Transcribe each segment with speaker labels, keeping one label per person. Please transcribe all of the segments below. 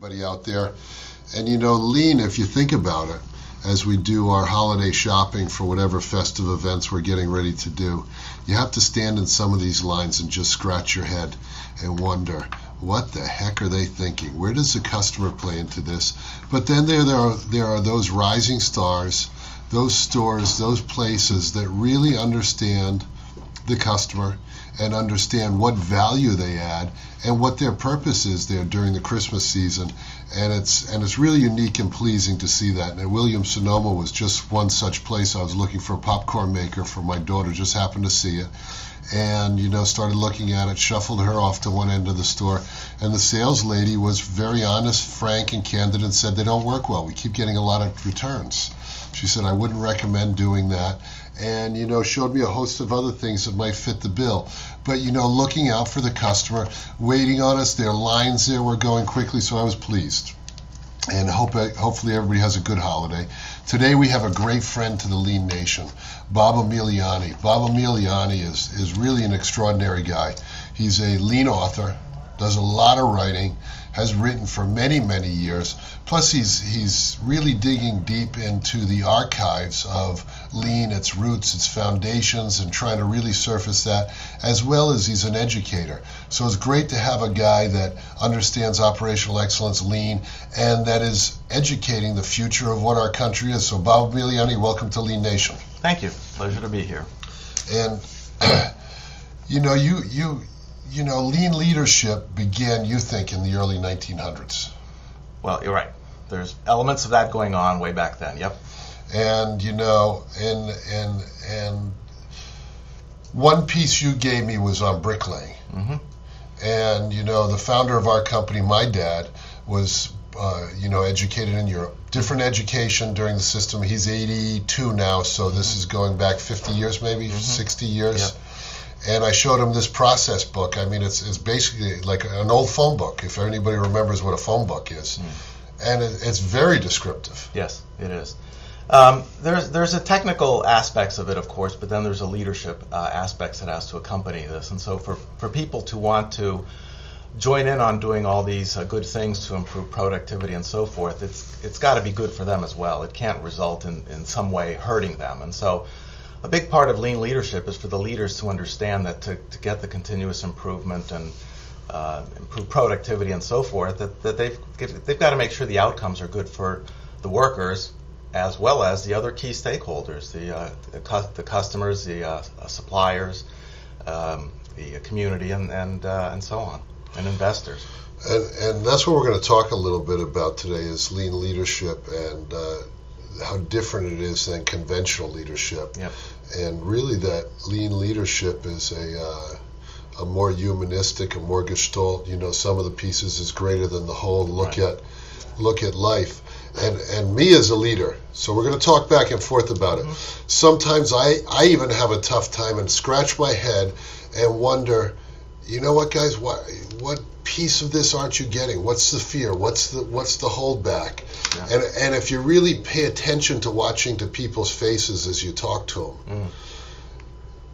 Speaker 1: everybody out there. And lean, if you think about it, as we do our holiday shopping for whatever festive events we're getting ready to do, you have to stand in some of these lines and just scratch your head and wonder, what the heck are they thinking? Where does the customer play into this? But then there are those rising stars, those stores, those places that really understand the customer and understand what value they add and what their purpose is there during the Christmas season. And it's really unique and pleasing to see that. And Williams-Sonoma was just one such place. I was looking for a popcorn maker for my daughter, just happened to see it. And, started looking at it, shuffled her off to one end of the store. And the sales lady was very honest, frank, and candid and said, they don't work well. We keep getting a lot of returns. She said, I wouldn't recommend doing that. And, showed me a host of other things that might fit the bill. But, looking out for the customer, waiting on us, there are lines there, we're going quickly, so I was pleased. And hopefully everybody has a good holiday. Today we have a great friend to the Lean Nation, Bob Emiliani. Bob Emiliani is really an extraordinary guy. He's a Lean author, does a lot of writing, has written for many, many years. Plus he's really digging deep into the archives of Lean, its roots, its foundations, and trying to really surface that, as well as he's an educator. So it's great to have a guy that understands operational excellence, Lean, and that is educating the future of what our country is. So Bob Emiliani, welcome to Lean Nation.
Speaker 2: Thank you. Pleasure to be here.
Speaker 1: And lean leadership began, you think, in the early 1900s.
Speaker 2: Well, you're right. There's elements of that going on way back then. Yep.
Speaker 1: And and one piece you gave me was on bricklaying.
Speaker 2: Mm-hmm.
Speaker 1: And the founder of our company, my dad, was educated in Europe. Different education during the system. He's 82 now, so this is going back 50 years, maybe 60 years.
Speaker 2: Yep.
Speaker 1: And I showed him this process book. I mean, it's basically like an old phone book, if anybody remembers what a phone book is. And it's very descriptive.
Speaker 2: Yes, it is. There's a technical aspects of it, of course, but then there's a leadership aspects that has to accompany this. And so for people to want to join in on doing all these good things to improve productivity and so forth, it's got to be good for them as well. It can't result in some way hurting them. And so a big part of lean leadership is for the leaders to understand that to get the continuous improvement and improve productivity and so forth, that they've got to make sure the outcomes are good for the workers as well as the other key stakeholders, the customers, the suppliers, the community, and so on, and investors.
Speaker 1: And that's what we're going to talk a little bit about today is lean leadership and how different it is than conventional leadership.
Speaker 2: Yep.
Speaker 1: And really that lean leadership is a more humanistic, a more gestalt, some of the pieces is greater than the whole, and look at life. And me as a leader, so we're going to talk back and forth about it. Sometimes I even have a tough time and scratch my head and wonder, you know what, guys, what piece of this aren't you getting? What's the fear? What's the holdback? Yeah. And if you really pay attention to watching to people's faces as you talk to them,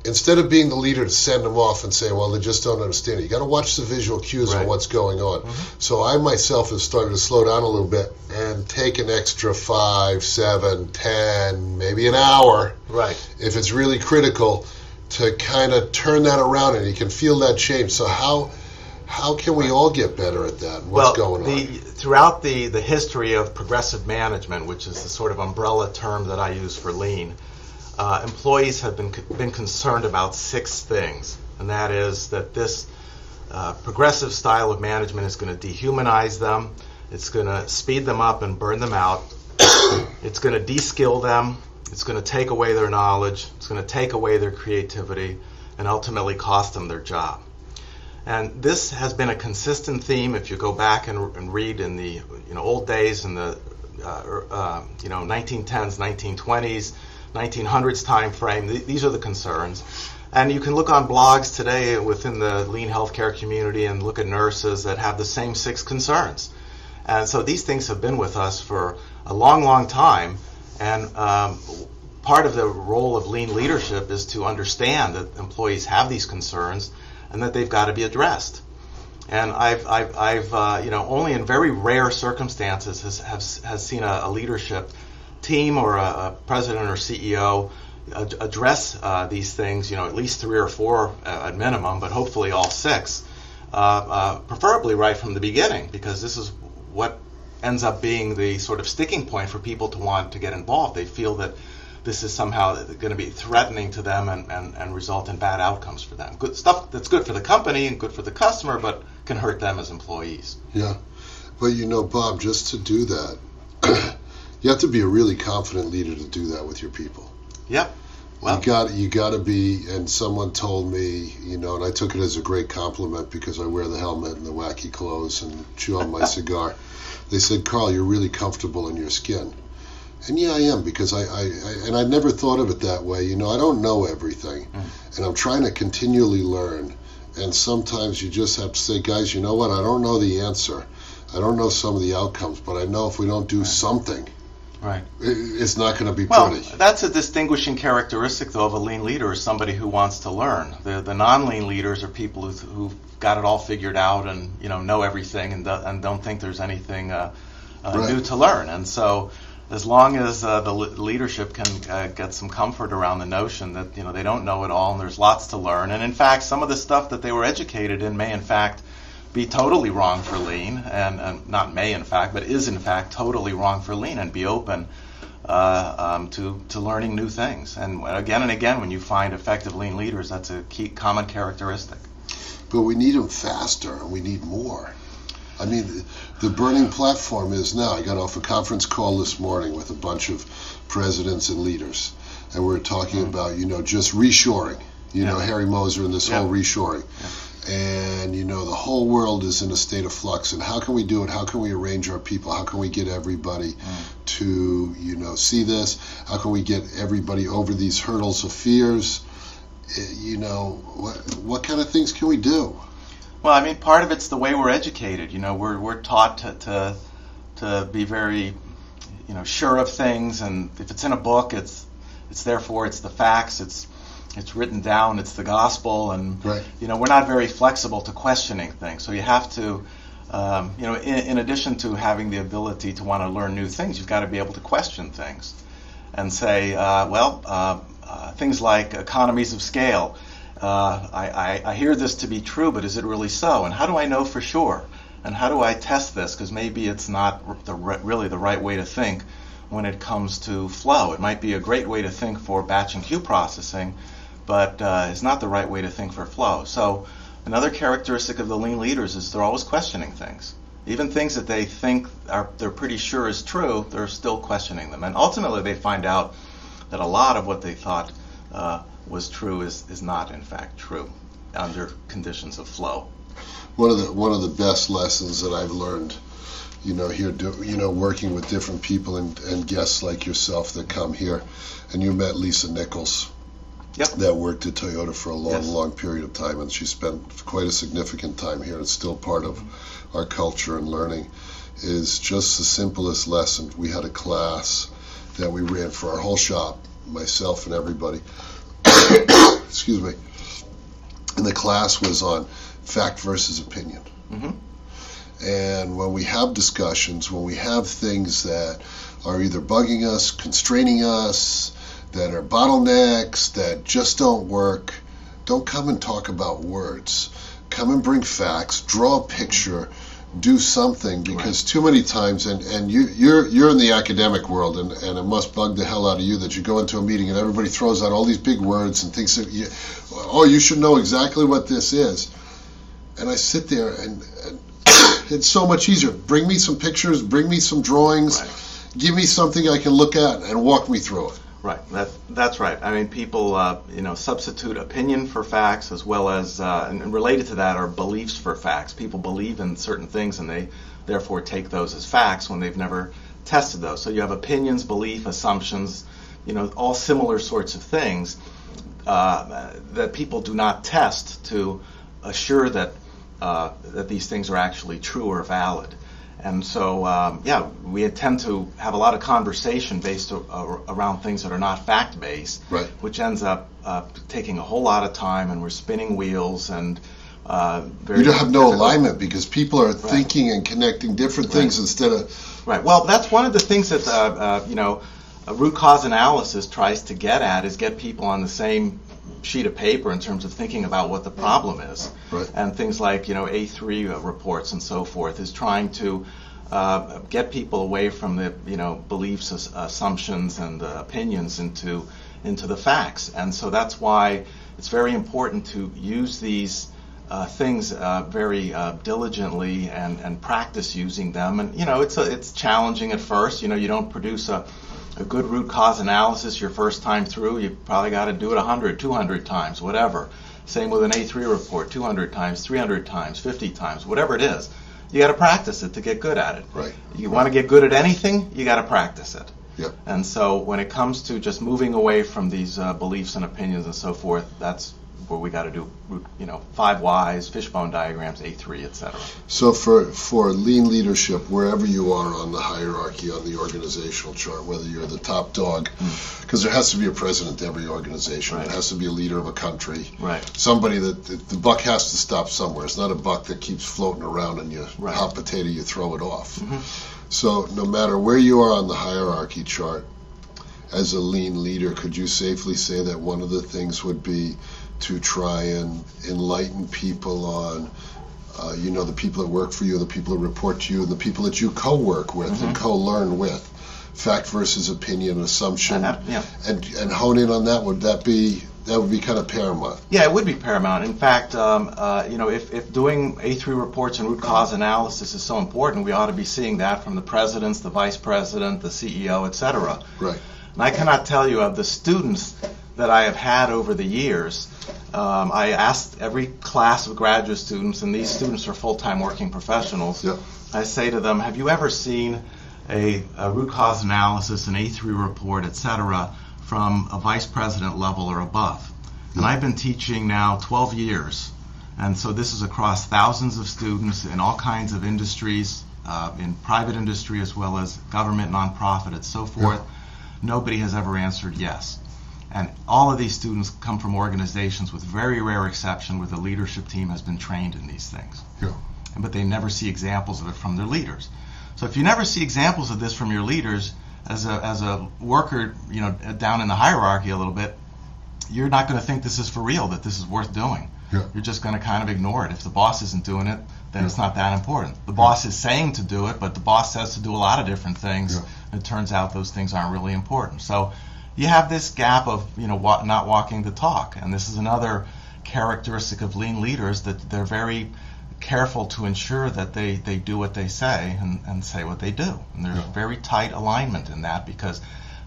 Speaker 1: instead of being the leader to send them off and say, well, they just don't understand it, you got to watch the visual cues on what's going on. So I myself have started to slow down a little bit and take an extra 5, 7, 10, maybe an hour, if it's really critical, to kind of turn that around, and you can feel that change. So how can we all get better at that? What's going on?
Speaker 2: Throughout the history of progressive management, which is the sort of umbrella term that I use for lean, employees have been concerned about 6 things, and that is that this progressive style of management is going to dehumanize them, it's going to speed them up and burn them out, it's going to de-skill them, it's going to take away their knowledge, it's going to take away their creativity, and ultimately cost them their job. And this has been a consistent theme. If you go back and read in the old days, in the 1910s, 1920s, 1900s time frame, these are the concerns. And you can look on blogs today within the lean healthcare community and look at nurses that have the same 6 concerns. And so these things have been with us for a long, long time. And part of the role of lean leadership is to understand that employees have these concerns and that they've got to be addressed. And I've only in very rare circumstances has seen a leadership team or a president or CEO address these things, at least 3 or 4 at minimum, but hopefully all 6, preferably right from the beginning, because this is what ends up being the sort of sticking point for people to want to get involved. They feel that this is somehow going to be threatening to them and result in bad outcomes for them. Good stuff that's good for the company and good for the customer, but can hurt them as employees.
Speaker 1: Yeah. But Bob, just to do that, you have to be a really confident leader to do that with your people.
Speaker 2: Yep. Well,
Speaker 1: you got to be, and someone told me, and I took it as a great compliment because I wear the helmet and the wacky clothes and chew on my cigar. They said, Carl, you're really comfortable in your skin. And yeah, I am, because I never thought of it that way. I don't know everything, and I'm trying to continually learn. And sometimes you just have to say, guys, you know what? I don't know the answer. I don't know some of the outcomes, but I know if we don't do something,
Speaker 2: right,
Speaker 1: it's not going to be
Speaker 2: pretty.
Speaker 1: Well,
Speaker 2: that's a distinguishing characteristic, though, of a lean leader, is somebody who wants to learn. The non-lean leaders are people who've got it all figured out and know everything and don't think there's anything new to learn. And so, as long as the leadership can get some comfort around the notion that they don't know it all and there's lots to learn, and in fact some of the stuff that they were educated in may in fact be totally wrong for lean, and not may in fact, but is in fact totally wrong for lean, and be open to learning new things. And again, when you find effective lean leaders, that's a key common characteristic.
Speaker 1: But we need them faster, and we need more. I mean, the burning platform is now. I got off a conference call this morning with a bunch of presidents and leaders, and we were talking about, just reshoring, Harry Moser and this whole reshoring. Yeah. And, the whole world is in a state of flux, and how can we do it? How can we arrange our people? How can we get everybody to, see this? How can we get everybody over these hurdles of fears? What kind of things can we do?
Speaker 2: Well, I mean, part of it's the way we're educated. We're taught to be very, sure of things, and if it's in a book, it's therefore it's the facts. It's written down. It's the gospel, and
Speaker 1: right.
Speaker 2: We're not very flexible to questioning things. So you have to, in addition to having the ability to want to learn new things, you've got to be able to question things, and say, things like economies of scale. I hear this to be true, but is it really so? And how do I know for sure? And how do I test this? Because maybe it's not really the right way to think when it comes to flow. It might be a great way to think for batch and queue processing, but it's not the right way to think for flow. So another characteristic of the lean leaders is they're always questioning things. Even things that they think they're pretty sure is true, they're still questioning them. And ultimately they find out that a lot of what they thought was true is not in fact true under conditions of flow.
Speaker 1: One of the best lessons that I've learned, here, working with different people and guests like yourself that come here, and you met Lisa Nichols,
Speaker 2: yep,
Speaker 1: that worked at Toyota for a long period of time, and she spent quite a significant time here. It's still part of our culture and learning. Is just the simplest lesson. We had a class that we ran for our whole shop, myself and everybody. Excuse me. And the class was on fact versus opinion.
Speaker 2: Mm-hmm.
Speaker 1: And when we have discussions, when we have things that are either bugging us, constraining us, that are bottlenecks, that just don't work, don't come and talk about words. Come and bring facts, draw a picture, do something, because too many times, and you're in the academic world, and it must bug the hell out of you that you go into a meeting and everybody throws out all these big words and thinks that you should know exactly what this is. And I sit there and it's so much easier. Bring me some pictures, bring me some drawings, give me something I can look at and walk me through it.
Speaker 2: Right, that's right. I mean, people, substitute opinion for facts, as well as, and related to that are beliefs for facts. People believe in certain things, and they therefore take those as facts when they've never tested those. So you have opinions, belief, assumptions, all similar sorts of things that people do not test to assure that these things are actually true or valid. And so, we tend to have a lot of conversation based around things that are not fact-based,
Speaker 1: right,
Speaker 2: which ends up taking a whole lot of time, and we're spinning wheels, and very
Speaker 1: you have no
Speaker 2: difficult.
Speaker 1: alignment because people are thinking and connecting different things instead of.
Speaker 2: Right. Well, that's one of the things that a root cause analysis tries to get at, is get people on the same sheet of paper in terms of thinking about what the problem is.
Speaker 1: Right.
Speaker 2: And things like A3 reports and so forth is trying to get people away from the beliefs, assumptions, and opinions into the facts. And so that's why it's very important to use these things very diligently and practice using them. And it's challenging at first. You don't produce a good root cause analysis your first time through. You probably got to do it 100, 200 times, whatever. Same with an A3 report, 200 times, 300 times, 50 times, whatever it is. You got to practice it to get good at it.
Speaker 1: Right.
Speaker 2: You want to get good at anything, you got to practice it.
Speaker 1: Yep.
Speaker 2: And so when it comes to just moving away from these beliefs and opinions and so forth, that's where we got to do 5 whys, fishbone diagrams, A3, etc.
Speaker 1: So for lean leadership, wherever you are on the hierarchy, on the organizational chart, whether you're the top dog, because there has to be a president to every organization.
Speaker 2: Right.
Speaker 1: There has to be a leader of a country.
Speaker 2: Right.
Speaker 1: Somebody that the buck has to stop somewhere. It's not a buck that keeps floating around and you hot potato, you throw it off.
Speaker 2: Mm-hmm.
Speaker 1: So no matter where you are on the hierarchy chart, as a lean leader, could you safely say that one of the things would be to try and enlighten people on, the people that work for you, the people that report to you, and the people that you co-work with and co-learn with, fact versus opinion, assumption, and hone in on that? Would that be kind of paramount?
Speaker 2: Yeah, it would be paramount. In fact, if doing A3 reports and root cause analysis is so important, we ought to be seeing that from the presidents, the vice president, the CEO, etc.
Speaker 1: Right.
Speaker 2: And I cannot tell you of the students that I have had over the years. I asked every class of graduate students, and these students are full-time working professionals.
Speaker 1: Yep.
Speaker 2: I say to them, have you ever seen a root cause analysis, an A3 report, etc., from a vice president level or above? And I've been teaching now 12 years, and so this is across thousands of students in all kinds of industries, in private industry as well as government, nonprofit, and so forth. Nobody has ever answered yes. And all of these students come from organizations, with very rare exception, where the leadership team has been trained in these things.
Speaker 1: Yeah.
Speaker 2: But they never see examples of it from their leaders. So if you never see examples of this from your leaders, as a worker, down in the hierarchy a little bit, you're not going to think this is for real, that this is worth doing.
Speaker 1: Yeah.
Speaker 2: You're just going to kind of ignore it. If the boss isn't doing it, then it's not that important. The boss is saying to do it, but the boss says to do a lot of different things.
Speaker 1: Yeah.
Speaker 2: And it turns out those things aren't really important. So you have this gap of not walking the talk, and this is another characteristic of lean leaders, that they're very careful to ensure that they do what they say and say what they do. And there's very tight alignment in that, because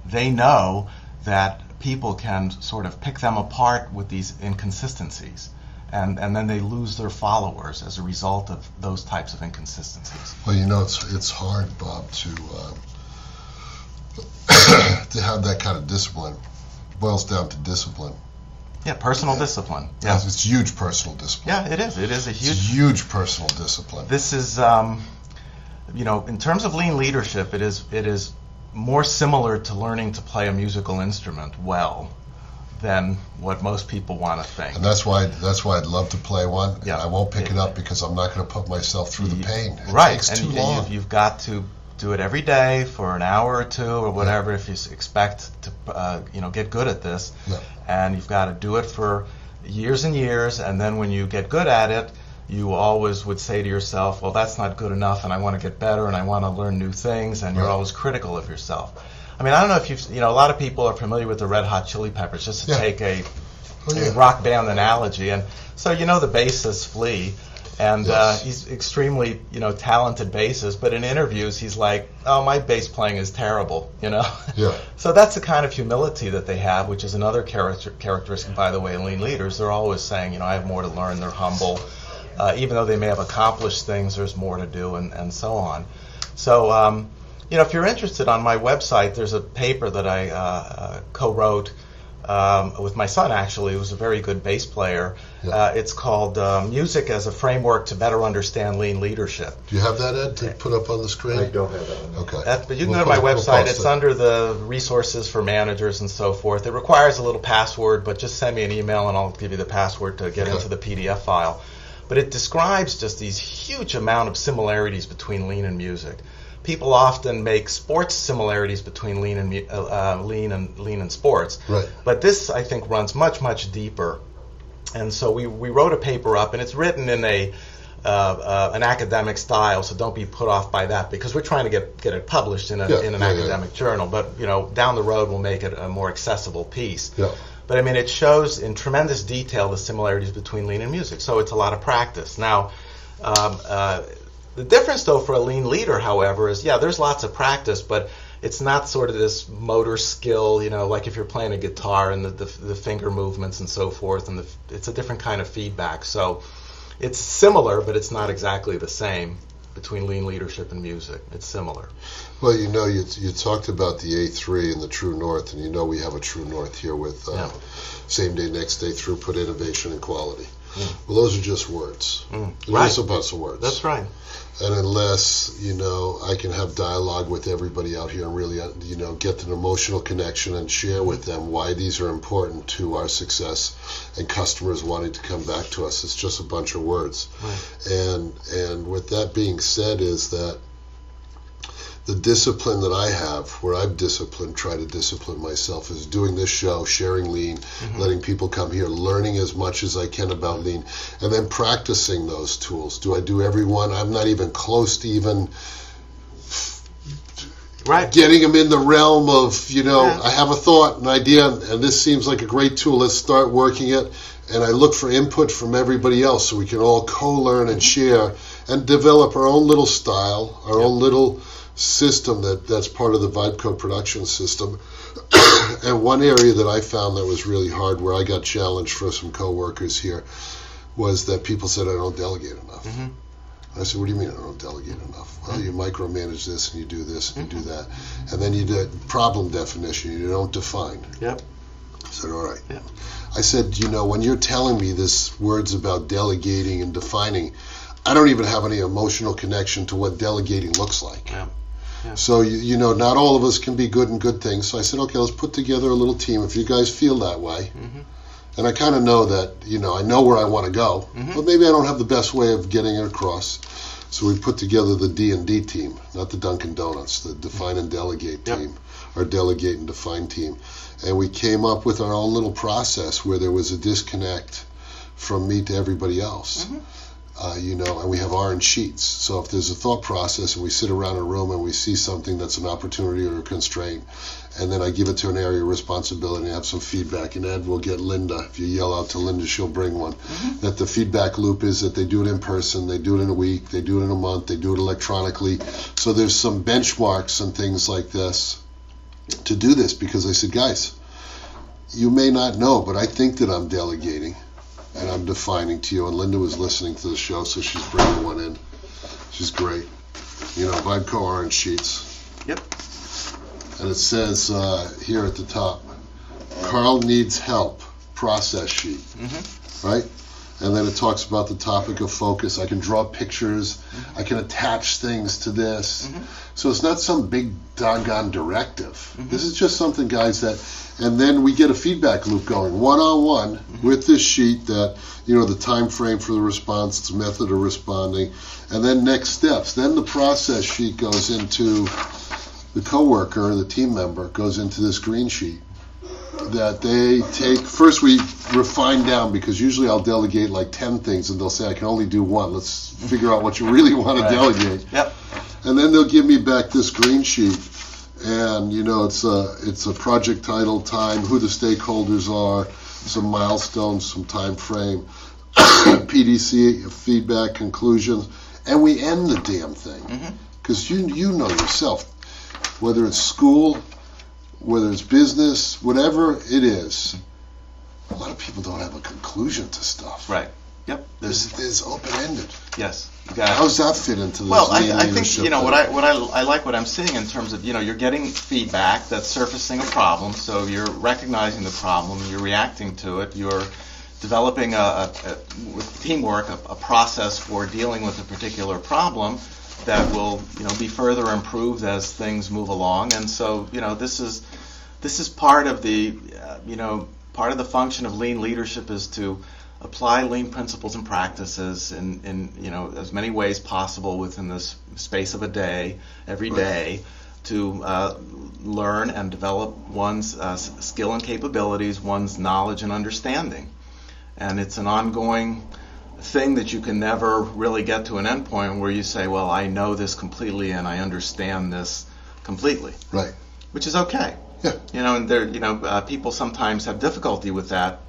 Speaker 2: they know that people can sort of pick them apart with these inconsistencies, and then they lose their followers as a result of those types of inconsistencies.
Speaker 1: Well, it's hard, Bob, to to have that kind of discipline. It boils down to discipline.
Speaker 2: Yeah, personal discipline.
Speaker 1: Yeah, it's huge personal discipline.
Speaker 2: Yeah, it is. It is a
Speaker 1: huge personal discipline.
Speaker 2: This is, in terms of lean leadership, it is more similar to learning to play a musical instrument well than what most people want to think.
Speaker 1: And that's why I'd love to play one.
Speaker 2: Yeah.
Speaker 1: And I won't pick it up because I'm not going to put myself through the pain. It
Speaker 2: right.
Speaker 1: takes
Speaker 2: and
Speaker 1: too long.
Speaker 2: You've got to do it every day for an hour or two or whatever if you expect to get good at this.
Speaker 1: Yeah.
Speaker 2: And you've got to do it for years and years, and then when you get good at it, you always would say to yourself, well, that's not good enough, and I want to get better, and I want to learn new things, and you're always critical of yourself. I mean, I don't know if a lot of people are familiar with the Red Hot Chili Peppers, just to take a rock band analogy. And so the bassist, Flea, and he's extremely, talented bassist, but in interviews he's like, oh, my bass playing is terrible, Yeah. So that's the kind of humility that they have, which is another characteristic, by the way, in lean leaders. They're always saying, I have more to learn. They're humble. Even though they may have accomplished things, there's more to do, and so on. So, if you're interested, on my website, there's a paper that I co-wrote with my son, actually, who's a very good bass player. Yeah. It's called Music as a Framework to Better Understand Lean Leadership.
Speaker 1: Do you have that, Ed, to put up on the screen?
Speaker 3: I don't have that.
Speaker 1: Okay.
Speaker 2: But you can go to my website. It's under the resources for managers and so forth. It requires a little password, but just send me an email and I'll give you the password to get into the PDF file. but it describes just these huge amount of similarities between lean and music. People often make sports similarities between lean and sports,
Speaker 1: Right.
Speaker 2: but this I think runs much deeper. And so we wrote a paper up, and it's written in an academic style, so don't be put off by that, because we're trying to get it published in an academic journal. But down the road we'll make it a more accessible piece.
Speaker 1: Yeah.
Speaker 2: But I mean, it shows in tremendous detail the similarities between lean and music. So it's a lot of practice. Now, the difference though for a lean leader, however, is there's lots of practice, but it's not sort of this motor skill, like if you're playing a guitar and the finger movements and so forth, and it's a different kind of feedback. So it's similar, but it's not exactly the same between lean leadership and music. It's similar.
Speaker 1: Well, you talked about the A3 and the True North, and we have a True North here with same day, next day throughput, innovation, and quality. Well, those are just words.
Speaker 2: Right.
Speaker 1: Just a bunch of words.
Speaker 2: That's right.
Speaker 1: And unless, I can have dialogue with everybody out here and really, get an emotional connection and share with them why these are important to our success and customers wanting to come back to us, it's just a bunch of words.
Speaker 2: Right.
Speaker 1: And with that being said is that the discipline that I have, where I've try to discipline myself, is doing this show, sharing lean, letting people come here, learning as much as I can about lean, and then practicing those tools. Do I do every one? I'm not even close to even getting them in the realm of, I have a thought, an idea, and this seems like a great tool. Let's start working it. And I look for input from everybody else so we can all co-learn and share and develop our own little style, our own little system that's part of the VibeCo production system. And one area that I found that was really hard, where I got challenged for some coworkers here, was that people said I don't delegate enough. I said, what do you mean I don't delegate enough? Well, you micromanage this and you do this and you do that. And then you do problem definition, you don't define.
Speaker 2: Yep.
Speaker 1: I said, all right.
Speaker 2: Yep.
Speaker 1: I said, when you're telling me this words about delegating and defining, I don't even have any emotional connection to what delegating looks like.
Speaker 2: Yeah. Yeah.
Speaker 1: So, not all of us can be good in good things. So I said, okay, let's put together a little team if you guys feel that way. And I kind of know that, I know where I want to go, but maybe I don't have the best way of getting it across. So we put together the D&D team, not the Dunkin' Donuts, the Define and Delegate team, or Delegate and Define team. And we came up with our own little process where there was a disconnect from me to everybody else. And we have orange sheets. So if there's a thought process and we sit around a room and we see something that's an opportunity or a constraint, and then I give it to an area of responsibility and have some feedback, and Ed will get Linda. If you yell out to Linda, she'll bring one. That the feedback loop is that they do it in person, they do it in a week, they do it in a month, they do it electronically. So there's some benchmarks and things like this to do this, because I said, guys, you may not know, but I think that I'm delegating and I'm defining to you. And Linda was listening to the show, so she's bringing one in. She's great. VibeCo orange sheets.
Speaker 2: Yep.
Speaker 1: And it says here at the top, Carl needs help, process sheet. Right? And then it talks about the topic of focus. I can draw pictures. I can attach things to this. So it's not some big doggone directive. This is just something, guys, and then we get a feedback loop going one-on-one with this sheet that, the time frame for the response, its method of responding, and then next steps. Then the process sheet goes into the coworker, the team member, goes into this green sheet that they take. First we refine down, because usually I'll delegate like 10 things and they'll say I can only do one. Let's figure out what you really want to delegate.
Speaker 2: Yep.
Speaker 1: And then they'll give me back this green sheet, and it's a project title, time, who the stakeholders are, some milestones, some time frame, PDC, feedback, conclusions, and we end the damn thing. Because you know yourself, whether it's school, whether it's business, whatever it is, a lot of people don't have a conclusion to stuff.
Speaker 2: Right. Yep.
Speaker 1: There's open-ended.
Speaker 2: Yes.
Speaker 1: How does that fit into this?
Speaker 2: Well, I think I like what I'm seeing in terms of you're getting feedback that's surfacing a problem, so you're recognizing the problem, you're reacting to it, you're developing with teamwork a process for dealing with a particular problem that will be further improved as things move along, and so this is part of the part of the function of lean leadership is to apply lean principles and practices in as many ways possible within this space of a day, every day, to learn and develop one's skill and capabilities, one's knowledge and understanding. And it's an ongoing thing that you can never really get to an end point where you say, well, I know this completely and I understand this completely.
Speaker 1: Right.
Speaker 2: Which is okay.
Speaker 1: Yeah.
Speaker 2: And people sometimes have difficulty with that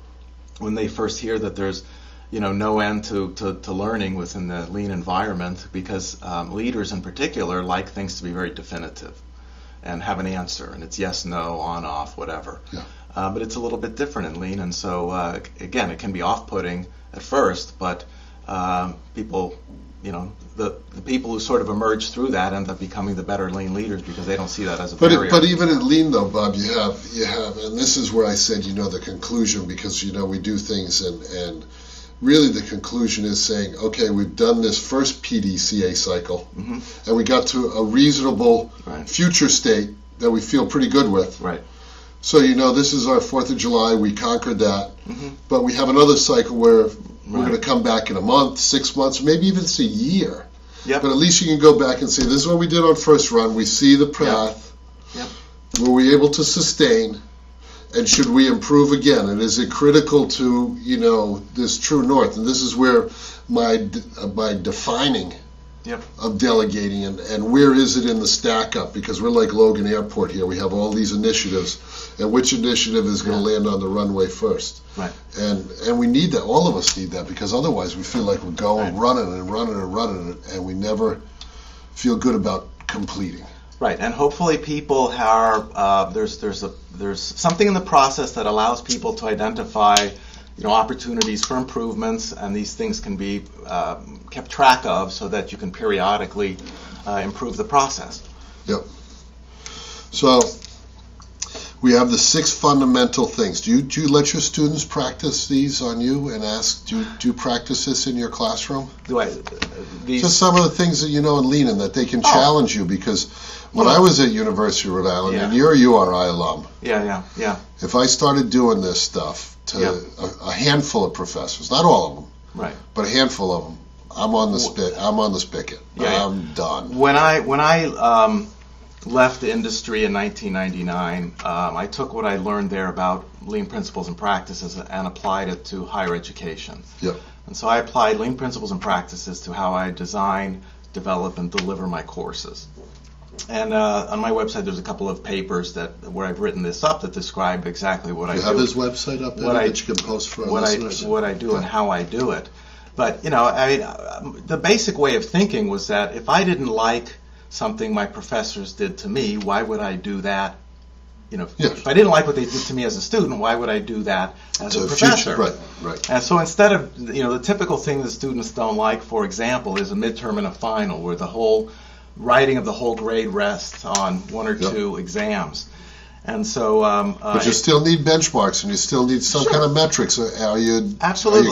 Speaker 2: when they first hear that there's no end to learning within the lean environment, because leaders in particular like things to be very definitive and have an answer, and it's yes, no, on, off, whatever.
Speaker 1: Yeah.
Speaker 2: But it's a little bit different in lean, and so again, it can be off-putting at first, but people, the people who sort of emerge through that end up becoming the better lean leaders because they don't see that as a barrier.
Speaker 1: But even in lean though, Bob, you have, and this is where I said, the conclusion, because we do things and really the conclusion is saying, okay, we've done this first PDCA cycle, and we got to a reasonable future state that we feel pretty good with.
Speaker 2: Right.
Speaker 1: So, this is our 4th of July, we conquered that, but we have another cycle where we're going to come back in a month, 6 months, maybe even it's a year.
Speaker 2: Yep.
Speaker 1: But at least you can go back and say, this is what we did on first run, we see the path, were we able to sustain, and should we improve again? And is it critical to, this true north? And this is where my defining of delegating and where is it in the stack up? Because we're like Logan Airport here. We have all these initiatives, and which initiative is going to land on the runway first?
Speaker 2: Right.
Speaker 1: And we need that. All of us need that, because otherwise we feel like we're going running and running and running, and we never feel good about completing.
Speaker 2: Right, and hopefully people are there's something in the process that allows people to identify opportunities for improvements, and these things can be kept track of so that you can periodically improve the process.
Speaker 1: Yep. So we have the 6 fundamental things. Do you let your students practice these on you and ask? Do you practice this in your classroom? Just some of the things that in lean, and that they can challenge you, because when I was at University of Rhode Island, and you're a URI alum.
Speaker 2: Yeah.
Speaker 1: If I started doing this stuff to a handful of professors, not all of them,
Speaker 2: right,
Speaker 1: but a handful of them, I'm on the spigot. I'm done.
Speaker 2: When I left the industry in 1999, I took what I learned there about lean principles and practices and applied it to higher education.
Speaker 1: Yep.
Speaker 2: And so I applied lean principles and practices to how I design, develop, and deliver my courses. And on my website, there's a couple of papers where I've written this up that describe exactly what I do.
Speaker 1: You have his website up there that you can post for our listeners?
Speaker 2: What I do and how I do it. But, the basic way of thinking was that if I didn't like something my professors did to me, why would I do that? If I didn't like what they did to me as a student, why would I do that as a professor?
Speaker 1: Right.
Speaker 2: And so instead of, the typical thing that students don't like, for example, is a midterm and a final, where the whole writing of the whole grade rests on 1 or 2 exams. And so,
Speaker 1: but you still need benchmarks, and you still need some kind of metrics. Are you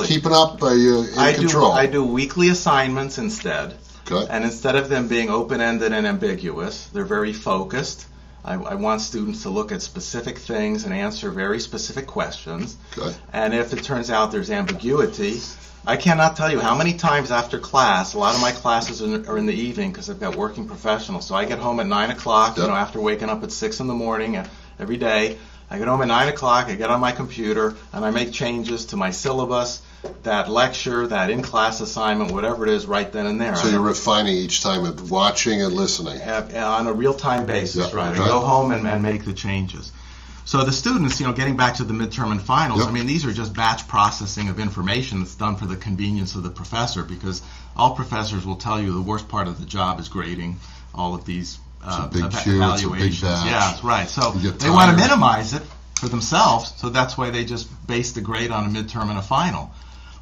Speaker 1: keeping up? Are you in control?
Speaker 2: I do weekly assignments instead.
Speaker 1: Good.
Speaker 2: And instead of them being open-ended and ambiguous, they're very focused. I want students to look at specific things and answer very specific questions.
Speaker 1: Good.
Speaker 2: And if it turns out there's ambiguity, I cannot tell you how many times after class, a lot of my classes are in the evening because I've got working professionals. So I get home at 9 o'clock, after waking up at 6 in the morning every day. I get home at 9 o'clock, I get on my computer, and I make changes to my syllabus, that lecture, that in-class assignment, whatever it is, right then and there.
Speaker 1: So you're refining each time, and watching and listening.
Speaker 2: On a real-time basis, right. I go home and make the changes. So the students, getting back to the midterm and finals, these are just batch processing of information that's done for the convenience of the professor, because all professors will tell you the worst part of the job is grading all of these evaluations.
Speaker 1: It's a big batch.
Speaker 2: Yeah, that's right. So they want to minimize it for themselves, so that's why they just base the grade on a midterm and a final.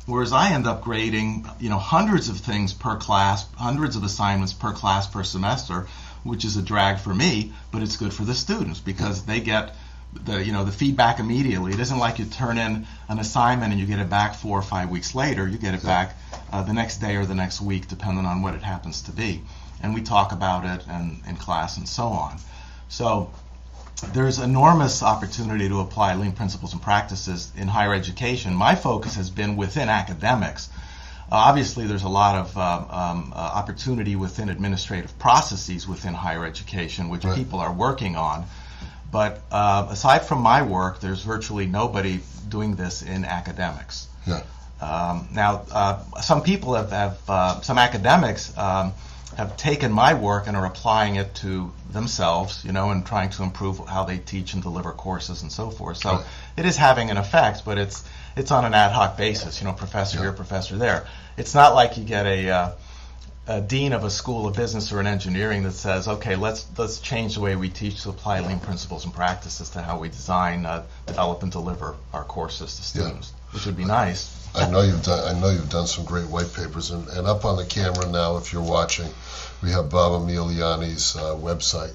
Speaker 2: Whereas I end up grading, hundreds of things per class, hundreds of assignments per class per semester, which is a drag for me, but it's good for the students because they get the feedback immediately. It isn't like you turn in an assignment and you get it back 4 or 5 weeks later. You get it back the next day or the next week, depending on what it happens to be. And we talk about it in class and so on. So there's enormous opportunity to apply lean principles and practices in higher education. My focus has been within academics. Obviously, there's a lot of opportunity within administrative processes within higher education, which people are working on. But aside from my work, there's virtually nobody doing this in academics.
Speaker 1: Yeah.
Speaker 2: Now, some people some academics have taken my work and are applying it to themselves, and trying to improve how they teach and deliver courses and so forth. So it is having an effect, but it's on an ad hoc basis, professor here, professor there. It's not like you get a dean of a school of business or an engineering that says, okay, let's change the way we teach to apply lean principles and practices to how we design, develop, and deliver our courses to students, which would be nice.
Speaker 1: I know you've done some great white papers, and up on the camera now, if you're watching, we have Bob Emiliani's website,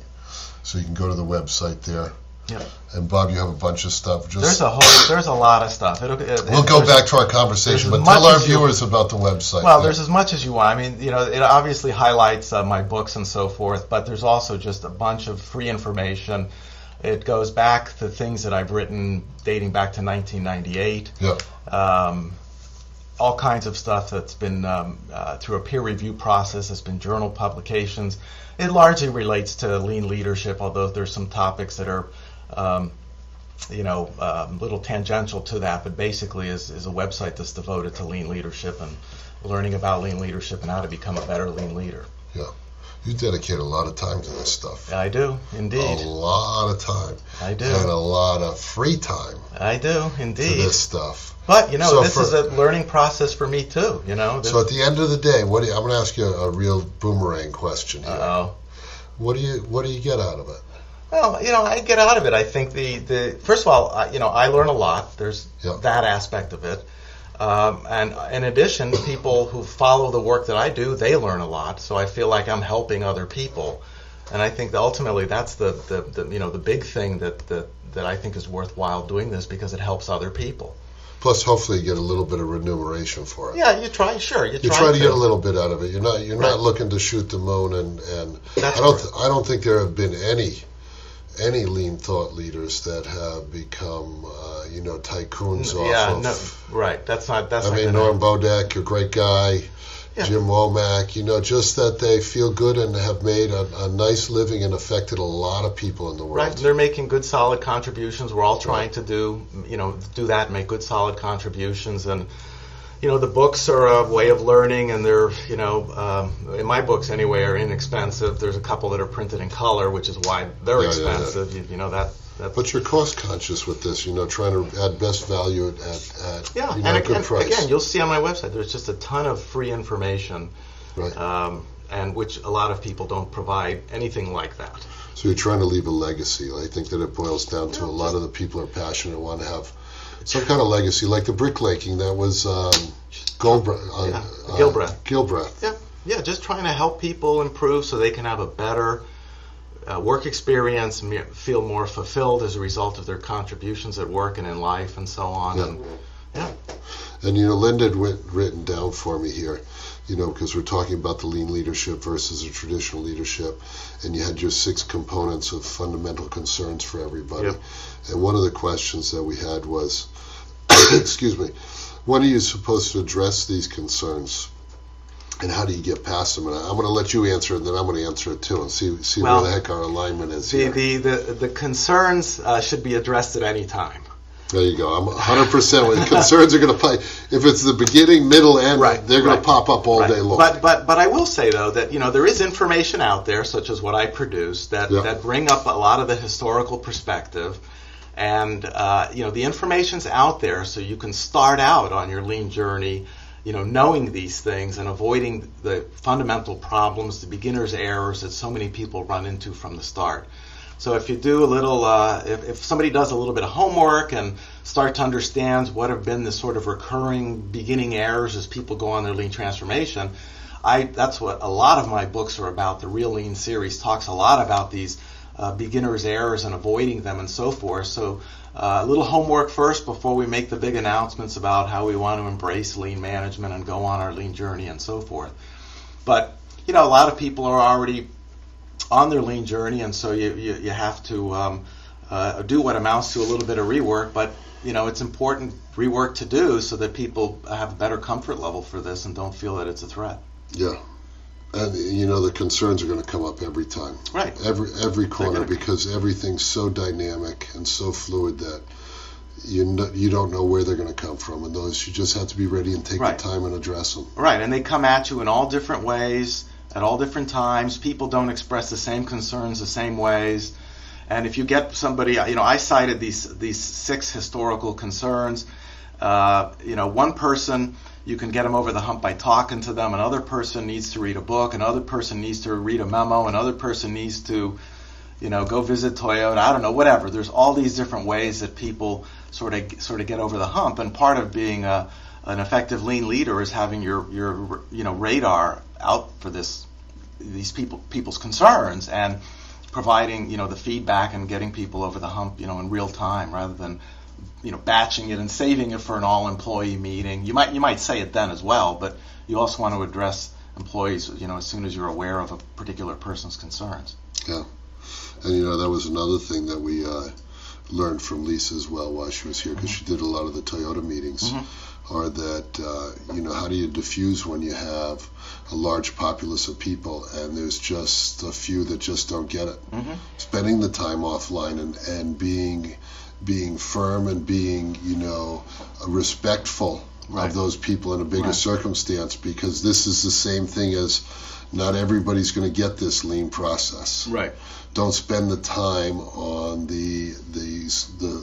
Speaker 1: so you can go to the website there.
Speaker 2: Yeah.
Speaker 1: And Bob, you have a bunch of stuff.
Speaker 2: There's a lot of stuff.
Speaker 1: We'll go back to our conversation, but tell our viewers about the website.
Speaker 2: Well, there's as much as you want. I mean, it obviously highlights my books and so forth, but there's also just a bunch of free information. It goes back to things that I've written dating back to 1998.
Speaker 1: Yeah.
Speaker 2: All kinds of stuff that's been through a peer review process. It's been journal publications. It largely relates to lean leadership, although there's some topics that are a little tangential to that, but basically is a website that's devoted to lean leadership and learning about lean leadership and how to become a better lean leader.
Speaker 1: Yeah. You dedicate a lot of time to this stuff.
Speaker 2: I do, indeed.
Speaker 1: A lot of time.
Speaker 2: I do.
Speaker 1: And a lot of free time.
Speaker 2: I do, indeed.
Speaker 1: To this stuff.
Speaker 2: But, this is a learning process for me, too,
Speaker 1: So at the end of the day, I'm going to ask you a real boomerang question here.
Speaker 2: Uh-oh.
Speaker 1: What do you get out of it?
Speaker 2: Well, I get out of it. I think first of all, I learn a lot. There's that aspect of it. And in addition, people who follow the work that I do, they learn a lot. So I feel like I'm helping other people. And I think that ultimately that's the big thing that I think is worthwhile doing this, because it helps other people.
Speaker 1: Plus, hopefully, you get a little bit of remuneration for it.
Speaker 2: Yeah, you try. Sure, you
Speaker 1: try to get a little bit out of it. You're not looking to shoot the moon, and I don't think there have been any lean thought leaders that have become tycoons off of.
Speaker 2: Right. That's not.
Speaker 1: Norm Bodek, a great guy. Yeah. Jim Womack, just that they feel good and have made a nice living and affected a lot of people in the world.
Speaker 2: Right, they're making good, solid contributions. We're all trying to do that, make good, solid contributions. And, the books are a way of learning, and they're, in my books anyway, are inexpensive. There's a couple that are printed in color, which is why they're expensive.
Speaker 1: Yeah. But you're cost conscious with this, trying to add best value at good price.
Speaker 2: Again, you'll see on my website, there's just a ton of free information,
Speaker 1: right?
Speaker 2: And which a lot of people don't provide anything like that.
Speaker 1: So you're trying to leave a legacy. I think that it boils down to a lot of the people are passionate and want to have some kind of legacy, like the bricklaying that was Gilbreth.
Speaker 2: Yeah, just trying to help people improve so they can have a better work experience, feel more fulfilled as a result of their contributions at work and in life and so on.
Speaker 1: Yeah. And Linda had written down for me here, because we're talking about the lean leadership versus a traditional leadership, and you had your 6 components of fundamental concerns for everybody.
Speaker 2: Yep.
Speaker 1: And one of the questions that we had was, excuse me, when are you supposed to address these concerns? And how do you get past them? And I'm going to let you answer it, and then I'm going to answer it too, and see where the heck our alignment is here.
Speaker 2: The concerns should be addressed at any time.
Speaker 1: There you go. I'm 100% with concerns are going to play. If it's the beginning, middle, end, they're going to pop up all day long.
Speaker 2: But I will say though that there is information out there, such as what I produce, that bring up a lot of the historical perspective, and the information's out there, so you can start out on your lean journey, knowing these things and avoiding the fundamental problems, the beginner's errors that so many people run into from the start. So if you do a little, if somebody does a little bit of homework and start to understand what have been the sort of recurring beginning errors as people go on their lean transformation, that's what a lot of my books are about. The Real Lean series talks a lot about these beginner's errors and avoiding them and so forth. So a little homework first before we make the big announcements about how we want to embrace lean management and go on our lean journey and so forth. But, a lot of people are already on their lean journey, and so you have to do what amounts to a little bit of rework, but it's important rework to do so that people have a better comfort level for this and don't feel that it's a threat.
Speaker 1: Yeah. And the concerns are going to come up every time.
Speaker 2: Right.
Speaker 1: Every corner, because everything's so dynamic and so fluid that you don't know where they're going to come from, and those you just have to be ready and take the time and address them.
Speaker 2: Right, and they come at you in all different ways at all different times. People don't express the same concerns the same ways. And if you get somebody, I cited these 6 historical concerns. One person, you can get them over the hump by talking to them. Another person needs to read a book. Another person needs to read a memo. Another person needs to, go visit Toyota. I don't know, whatever. There's all these different ways that people sort of get over the hump. And part of being an effective lean leader is having your radar out for these people's concerns and providing the feedback and getting people over the hump in real time rather than batching it and saving it for an all-employee meeting. You might say it then as well, but you also want to address employees as soon as you're aware of a particular person's concerns.
Speaker 1: Yeah, and that was another thing that we learned from Lisa as well while she was here, because she did a lot of the Toyota meetings. Or that how do you diffuse when you have a large populace of people and there's just a few that just don't get it. Spending the time offline and being firm and being respectful of those people in a bigger circumstance, because this is the same thing as not everybody's going to get this lean process.
Speaker 2: Right.
Speaker 1: Don't spend the time on the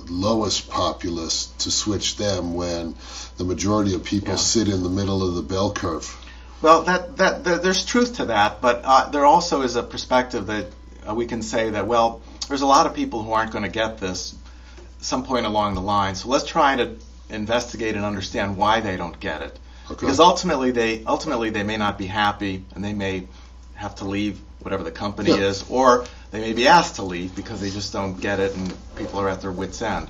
Speaker 1: lowest populace to switch them when the majority of people sit in the middle of the bell curve.
Speaker 2: Well, that there's truth to that, but there also is a perspective that we can say that, well, there's a lot of people who aren't going to get this some point along the line, so let's try to investigate and understand why they don't get it. Okay. Because ultimately they may not be happy, and they may have to leave whatever the company is, or they may be asked to leave because they just don't get it and people are at their wits' end.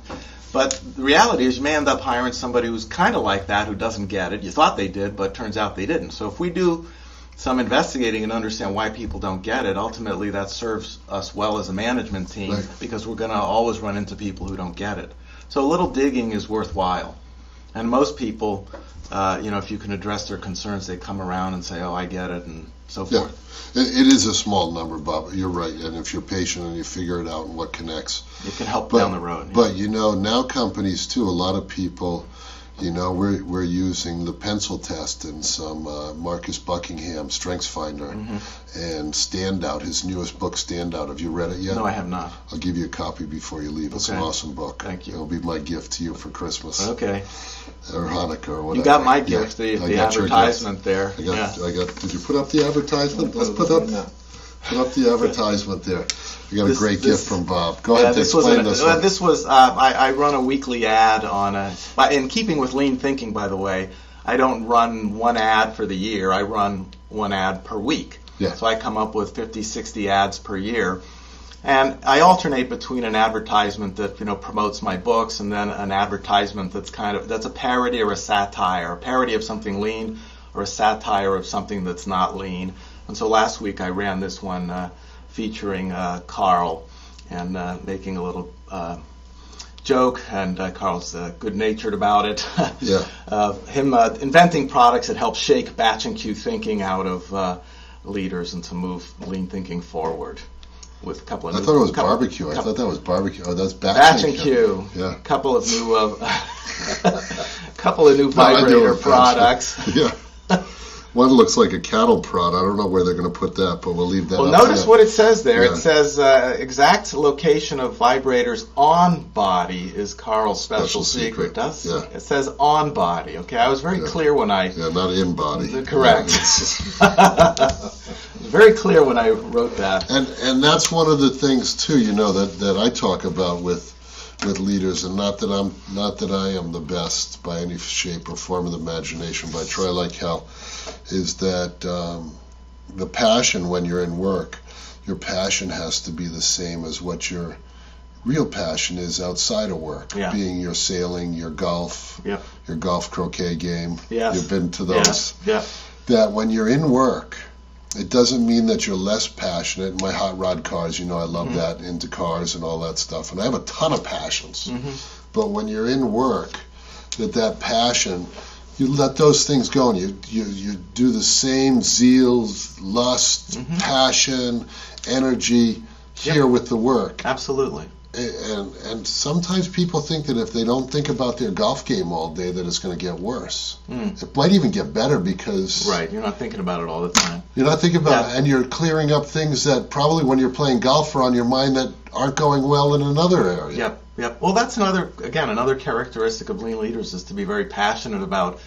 Speaker 2: But the reality is you may end up hiring somebody who's kind of like that, who doesn't get it. You thought they did, but turns out they didn't. So if we do some investigating and understand why people don't get it, ultimately that serves us well as a management team, because we're going to always run into people who don't get it. So a little digging is worthwhile. And most people, if you can address their concerns, they come around and say, oh, I get it, and so forth.
Speaker 1: It is a small number, Bob. You're right. And if you're patient and you figure it out and what connects,
Speaker 2: it can help down the road.
Speaker 1: But now companies too, a lot of people, we're using the pencil test and some Marcus Buckingham Strengths Finder and Standout, his newest book, Standout. Have you read it yet?
Speaker 2: No, I have not.
Speaker 1: I'll give you a copy before you leave. It's an awesome book.
Speaker 2: Thank you.
Speaker 1: It'll be my gift to you for Christmas.
Speaker 2: Okay.
Speaker 1: Or Hanukkah or whatever.
Speaker 2: You got my gift, the advertisement there.
Speaker 1: I got. Did you put up the advertisement? Let's put up the advertisement there. You got a great gift from Bob. Go ahead and explain this one.
Speaker 2: This was, I run a weekly ad in keeping with lean thinking, by the way, I don't run one ad for the year. I run one ad per week.
Speaker 1: Yeah.
Speaker 2: So I come up with 50, 60 ads per year. And I alternate between an advertisement that promotes my books and then an advertisement that's a parody or a satire, a parody of something lean or a satire of something that's not lean. And so last week I ran this one featuring Carl and making a little joke, and Carl's good-natured about it. Him inventing products that help shake batch and queue thinking out of leaders and to move lean thinking forward. With a couple of
Speaker 1: I thought it was barbecue. I thought that was barbecue. Oh, that's batch and queue.
Speaker 2: Yeah. Couple of new vibrator products.
Speaker 1: Yeah. One looks like a cattle prod. I don't know where they're going to put that, but we'll leave that.
Speaker 2: Well, notice what it says there. Yeah. It says exact location of vibrators on body is Carl's special secret. It says on body. Okay, I was very clear when I.
Speaker 1: Yeah, not in body.
Speaker 2: Correct. Very clear when I wrote that.
Speaker 1: And that's one of the things too, that I talk about with leaders, and not that I am the best by any shape or form of the imagination, but I try like hell, is that the passion when you're in work, your passion has to be the same as what your real passion is outside of work, being your sailing, your golf, your golf croquet game.
Speaker 2: Yes.
Speaker 1: You've been to those.
Speaker 2: Yeah.
Speaker 1: That when you're in work, It doesn't mean that you're less passionate. My hot rod cars, you know, I love that, into cars and all that stuff. And I have a ton of passions. But when you're in work, that passion, you let those things go, and you do the same zeal, lust, passion, energy here with the work.
Speaker 2: Absolutely.
Speaker 1: And sometimes people think that if they don't think about their golf game all day, that it's going to get worse. It might even get better because...
Speaker 2: Right, you're not thinking about it all the time.
Speaker 1: You're not thinking about it, and you're clearing up things that probably when you're playing golf are on your mind that aren't going well in another area.
Speaker 2: Yep. Well, that's another characteristic of lean leaders is to be very passionate about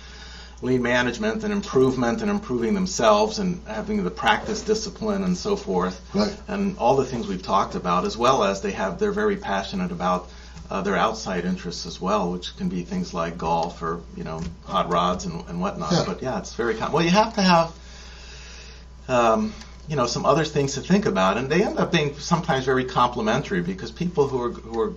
Speaker 2: lean management and improvement and improving themselves and having the practice discipline and so forth.
Speaker 1: Right.
Speaker 2: And all the things we've talked about, as well as they're very passionate about their outside interests as well, which can be things like golf or, you know, hot rods and whatnot.
Speaker 1: Yeah.
Speaker 2: But yeah, it's very well, you have to have you know, some other things to think about, and they end up being sometimes very complementary, because people who are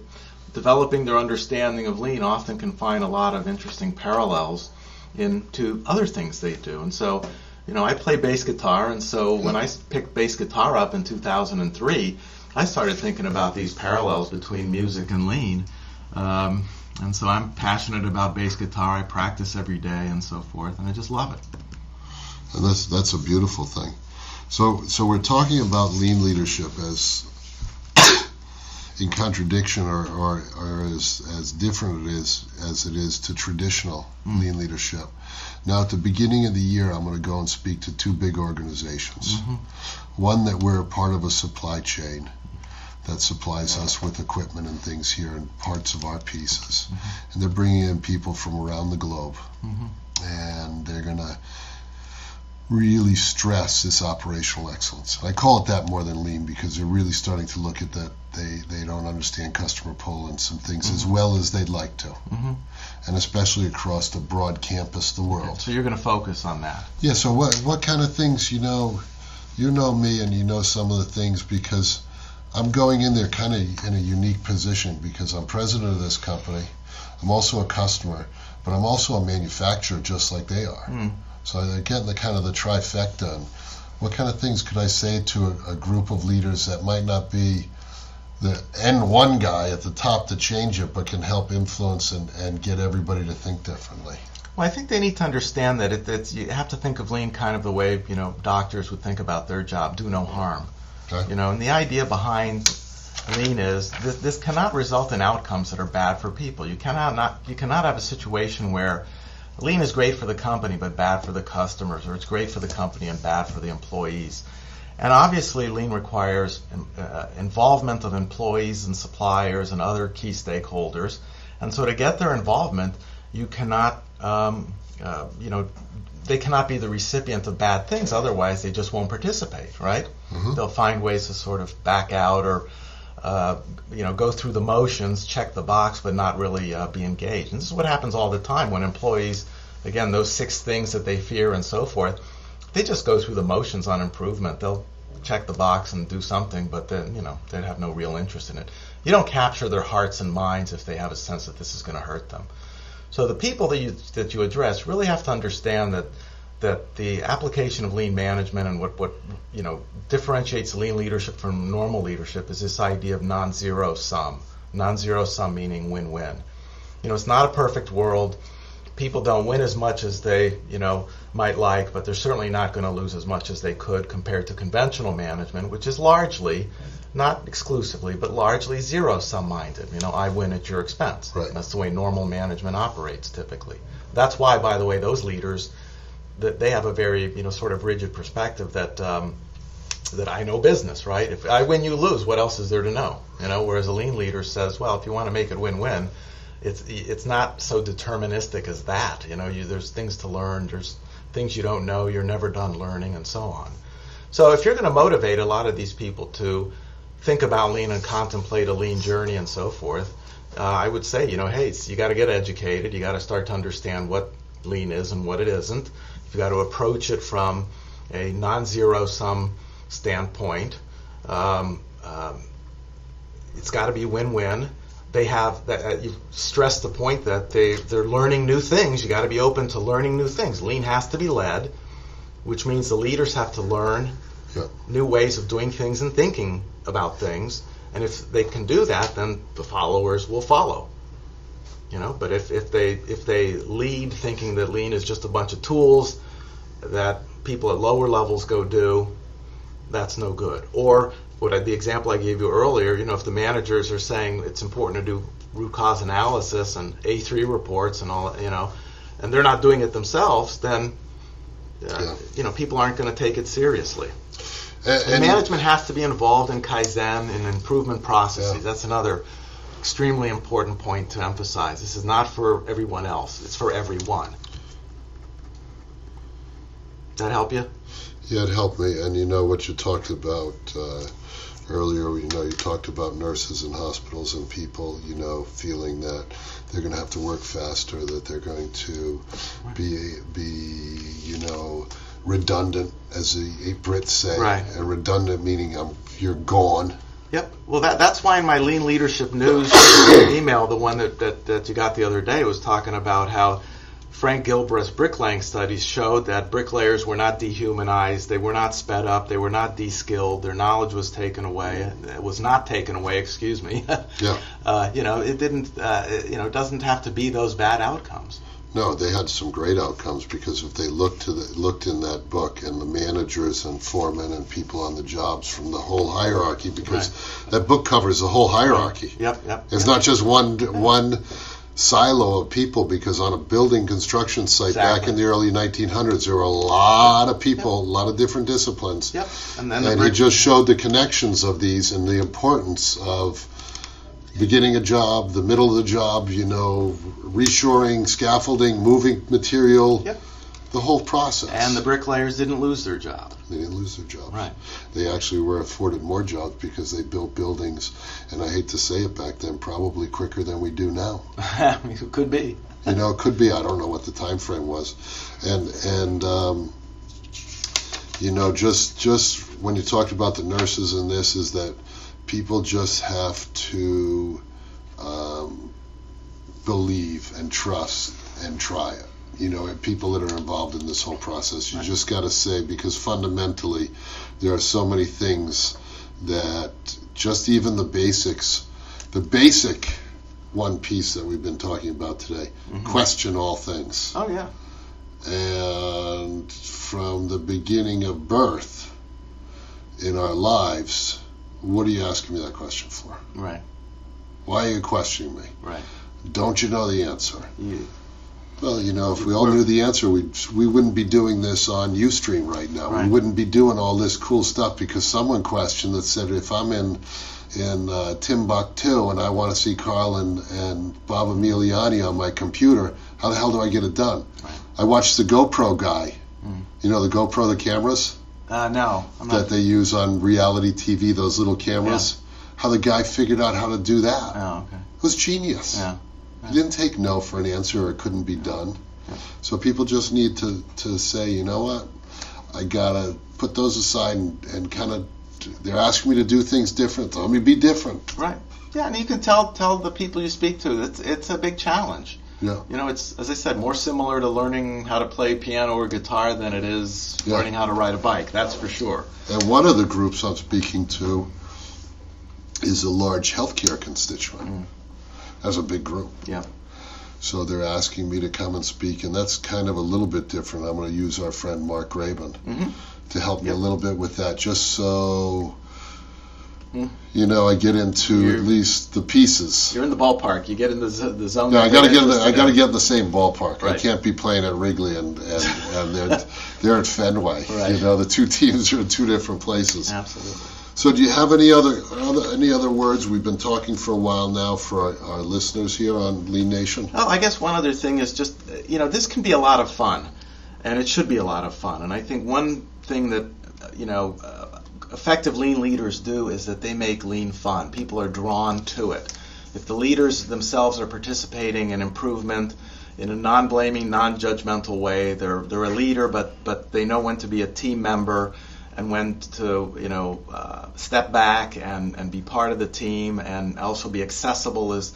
Speaker 2: developing their understanding of lean often can find a lot of interesting parallels into other things they do. And so, you know, I play bass guitar, and so when I picked bass guitar up in 2003, I started thinking about these parallels between music and lean. And so I'm passionate about bass guitar. I practice every day and so forth, and I just love it.
Speaker 1: And that's a beautiful thing. So we're talking about lean leadership as in contradiction or as different as it is to traditional lean leadership. Now, at the beginning of the year, I'm going to go and speak to two big organizations. One that we're a part of a supply chain that supplies us with equipment and things here and parts of our pieces. And they're bringing in people from around the globe. And they're going to really stress this operational excellence. I call it that more than lean, because they're really starting to look at that they don't understand customer pull and some things as well as they'd like to. And especially across the broad campus, the world.
Speaker 2: Okay, so you're going to focus on that.
Speaker 1: Yeah, so what kind of things, you know me and you know some of the things, because I'm going in there kind of in a unique position, because I'm president of this company. I'm also a customer, but I'm also a manufacturer just like they are. So I get the kind of the trifecta. And what kind of things could I say to a group of leaders that might not be the N1 guy at the top to change it, but can help influence and get everybody to think differently?
Speaker 2: Well, I think they need to understand that you have to think of lean kind of the way, you know, doctors would think about their job: do no harm.
Speaker 1: Okay.
Speaker 2: You know, and the idea behind lean is this cannot result in outcomes that are bad for people. You cannot have a situation where lean is great for the company but bad for the customers, or it's great for the company and bad for the employees. And obviously lean requires involvement of employees and suppliers and other key stakeholders. And so to get their involvement, you cannot, you know, they cannot be the recipient of bad things, otherwise they just won't participate, right? They'll find ways to sort of back out or you know, go through the motions, check the box, but not really be engaged. And this is what happens all the time when employees, again, those 6 things that they fear and so forth, they just go through the motions on improvement. They'll check the box and do something, but then, you know, they have no real interest in it. You don't capture their hearts and minds if they have a sense that this is going to hurt them. So the people that you address really have to understand that the application of lean management and what you know differentiates lean leadership from normal leadership is this idea of non-zero sum. Non-zero sum meaning win-win. You know, it's not a perfect world. People don't win as much as they, you know, might like, but they're certainly not going to lose as much as they could compared to conventional management, which is largely, not exclusively, but largely zero-sum minded. You know, I win at your expense.
Speaker 1: Right.
Speaker 2: That's the way normal management operates typically. That's why, by the way, those leaders, that they have a very, you know, sort of rigid perspective that that I know business, right? If I win, you lose. What else is there to know? You know, whereas a lean leader says, well, if you want to make it win-win, it's not so deterministic as that. You know, there's things to learn. There's things you don't know. You're never done learning, and so on. So if you're going to motivate a lot of these people to think about lean and contemplate a lean journey and so forth, I would say, you know, hey, you got to get educated. You got to start to understand what lean is and what it isn't. You've got to approach it from a non-zero sum standpoint. It's got to be win-win. They have that. You stressed the point that they're learning new things. You got to be open to learning new things. Lean has to be led, which means the leaders have to learn new ways of doing things and thinking about things. And if they can do that, then the followers will follow. But if they lead thinking that lean is just a bunch of tools that people at lower levels go do, that's no good. Or the example I gave you earlier, if the managers are saying it's important to do root cause analysis and A3 reports and all, and they're not doing it themselves, then people aren't going to take it seriously. And management has to be involved in Kaizen and improvement processes. Yeah. That's another extremely important point to emphasize. This is not for everyone else. It's for everyone. Does that help you?
Speaker 1: Yeah, it helped me. And what you talked about earlier, you talked about nurses in hospitals and people, feeling that they're going to have to work faster, that they're going to be redundant, as the Brits say.
Speaker 2: Right.
Speaker 1: And redundant meaning you're gone.
Speaker 2: Yep. Well, that's why in my Lean Leadership News email, the one that you got the other day, was talking about how Frank Gilbreth's bricklaying studies showed that bricklayers were not dehumanized, they were not sped up, they were not de-skilled, their knowledge was taken away. It was not taken away, excuse me.
Speaker 1: Yeah.
Speaker 2: It didn't. It doesn't have to be those bad outcomes.
Speaker 1: No, they had some great outcomes, because if they looked in that book and the managers and foremen and people on the jobs from the whole hierarchy, because that book covers the whole hierarchy.
Speaker 2: Yep.
Speaker 1: It's not just one silo of people, because on a building construction site back in the early 1900s, there were a lot of people, a lot of different disciplines.
Speaker 2: Yep.
Speaker 1: And he just showed the connections of these and the importance of beginning a job, the middle of the job, reshoring, scaffolding, moving material, the whole process.
Speaker 2: And the bricklayers didn't lose their job.
Speaker 1: They didn't lose their jobs.
Speaker 2: Right.
Speaker 1: They actually were afforded more jobs because they built buildings, and I hate to say it, back then probably quicker than we do now.
Speaker 2: It could be.
Speaker 1: It could be. I don't know what the time frame was. And just when you talked about the nurses and this, is that people just have to believe and trust and try it. People that are involved in this whole process, you just got to say, because fundamentally there are so many things that just even the basic one piece that we've been talking about today, question all things.
Speaker 2: Oh, yeah.
Speaker 1: And from the beginning of birth in our lives, what are you asking me that question for?
Speaker 2: Right.
Speaker 1: Why are you questioning me?
Speaker 2: Right.
Speaker 1: Don't you know the answer? Well, if we all knew the answer, we wouldn't be doing this on Ustream right now. Right. We wouldn't be doing all this cool stuff because someone questioned that said, if I'm in Timbuktu and I want to see Carl and Bob Emiliani on my computer, how the hell do I get it done? Right. I watched the GoPro guy. The GoPro, the cameras?
Speaker 2: No.
Speaker 1: That they use on reality TV, those little cameras. Yeah. How the guy figured out how to do that.
Speaker 2: Oh, okay.
Speaker 1: It was genius.
Speaker 2: Yeah.
Speaker 1: He didn't take no for an answer, or it couldn't be done. Yeah. So people just need to say, you know what, I gotta put those aside and kind of, they're asking me to do things different. Let me be different.
Speaker 2: Right. Yeah, and you can tell the people you speak to, it's a big challenge.
Speaker 1: Yeah.
Speaker 2: It's, as I said, more similar to learning how to play piano or guitar than it is learning how to ride a bike. That's for sure.
Speaker 1: And one of the groups I'm speaking to is a large healthcare constituent. That's a big group.
Speaker 2: Yeah.
Speaker 1: So they're asking me to come and speak, and that's kind of a little bit different. I'm going to use our friend Mark Graben to help me a little bit with that, just so I get into at least the pieces.
Speaker 2: You're in the ballpark. You get in the zone.
Speaker 1: No, I got to get in the same ballpark. Right. I can't be playing at Wrigley and they're at Fenway.
Speaker 2: Right.
Speaker 1: The two teams are in two different places.
Speaker 2: Absolutely.
Speaker 1: So do you have any other words? We've been talking for a while now for our listeners here on Lean Nation.
Speaker 2: Well, I guess one other thing is just, this can be a lot of fun, and it should be a lot of fun. And I think one thing that, effective lean leaders do is that they make lean fun. People are drawn to it. If the leaders themselves are participating in improvement in a non-blaming, non-judgmental way, they're a leader, but they know when to be a team member and when to step back and be part of the team and also be accessible as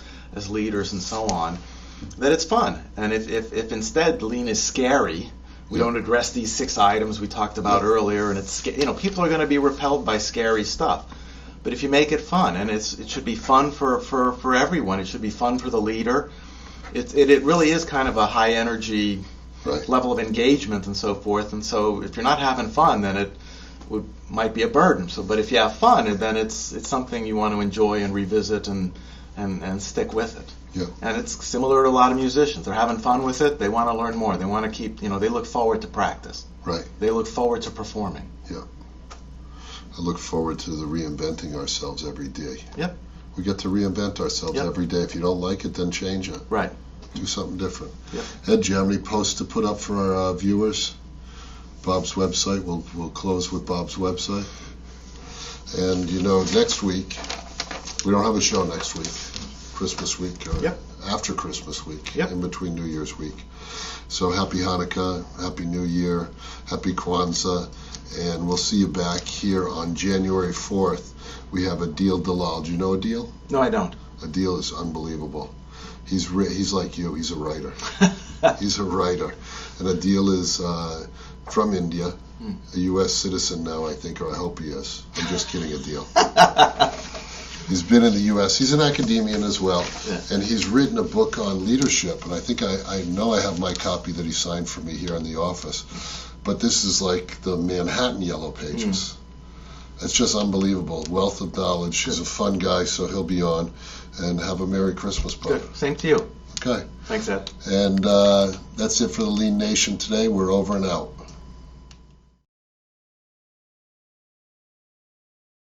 Speaker 2: leaders and so on, that it's fun. And if instead lean is scary, We don't address these 6 items we talked about earlier, and it's, you know, people are going to be repelled by scary stuff. But if you make it fun, and it should be fun for everyone. It should be fun for the leader. It really is kind of a high energy level of engagement and so forth. And so if you're not having fun, then it might be a burden. So, but if you have fun, then it's something you want to enjoy and revisit and stick with it.
Speaker 1: Yeah.
Speaker 2: And it's similar to a lot of musicians. They're having fun with it. They want to learn more. They want to keep, you know, they look forward to practice.
Speaker 1: Right.
Speaker 2: They look forward to performing.
Speaker 1: Yeah. I look forward to the reinventing ourselves every day.
Speaker 2: Yep.
Speaker 1: We get to reinvent ourselves every day. If you don't like it, then change it.
Speaker 2: Right.
Speaker 1: Do something different.
Speaker 2: Yep.
Speaker 1: Ed, do you have any posts to put up for our viewers? Bob's website. We'll close with Bob's website. And, you know, next week, we don't have a show next week. Christmas week, or after Christmas week, in between New Year's week. So happy Hanukkah, happy New Year, happy Kwanzaa, and we'll see you back here on January 4th. We have Adil Dalal. Do you know Adil?
Speaker 2: No, I don't.
Speaker 1: Adil is unbelievable. He's like you. He's a writer. He's a writer. And Adil is from India, a U.S. citizen now, I think, or I hope he is. I'm just kidding, Adil. He's been in the U.S. He's an academician as well, and he's written a book on leadership. And I think I know I have my copy that he signed for me here in the office. But this is like the Manhattan Yellow Pages. It's just unbelievable. Wealth of knowledge. He's a fun guy, so he'll be on. And have a Merry Christmas, Bob.
Speaker 2: Good. Same to you.
Speaker 1: Okay.
Speaker 2: Thanks, Ed.
Speaker 1: And that's it for the Lean Nation today. We're over and out.